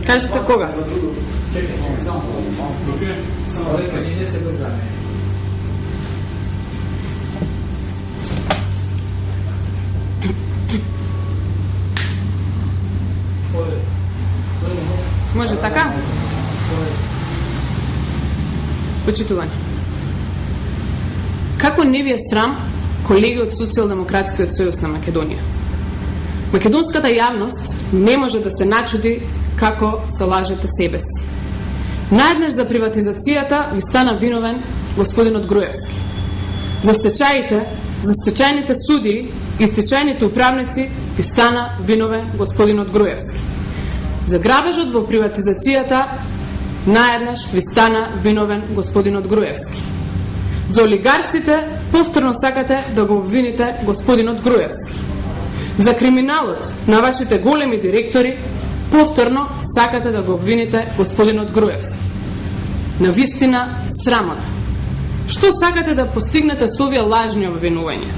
Кажете кога? Чекай, само река, не се бързаме. Може така? Почитуване. Како не ви е срам, колеги од Социјалдемократскиот сојуз на Македонија? Македонската јавност не може да се начуди како се лажете себе си. Наеднаш за приватизацијата ви стана виновен господинот Груевски. За стечаите, за стечајните судии и стечајните управници ви стана виновен господинот Груевски. За грабежот во приватизацијата наеднаш ви стана виновен господинот Груевски. За олигарсите повторно сакате да го обвините господинот Груевски. За криминалот на вашите големи директори повторно сакате да го обвините господинот Груевски. Навистина срамота. Што сакате да постигнете со овие лажни обвинувања?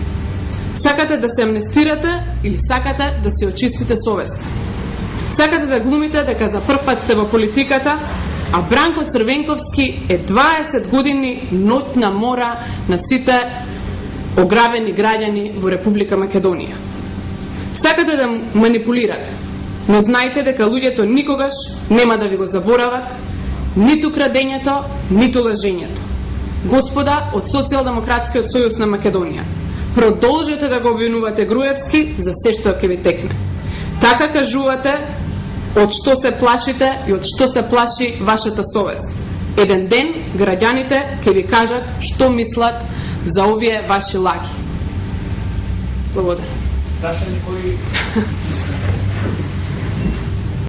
Сакате да се амнестирате или сакате да се очистите совеста? Сакате да глумите дека за прв пат сте во политиката, а Бранко Црвенковски е 20 години ноќна мора на сите ограбени граѓани во Република Македонија. Сакате да манипулирате, но знаете дека луѓето никогаш нема да ви го заборават, ниту крадењето, ниту лажењето. Господа од Социјалдемократскиот сојуз на Македонија, продолжете да го обвинувате Груевски за се што ќе ви текне. Така кажувате од што се плашите и од што се плаши вашата совест. Еден ден граѓаните ќе ви кажат што мислат за овие ваши лаги. Благодарам. Прашање кои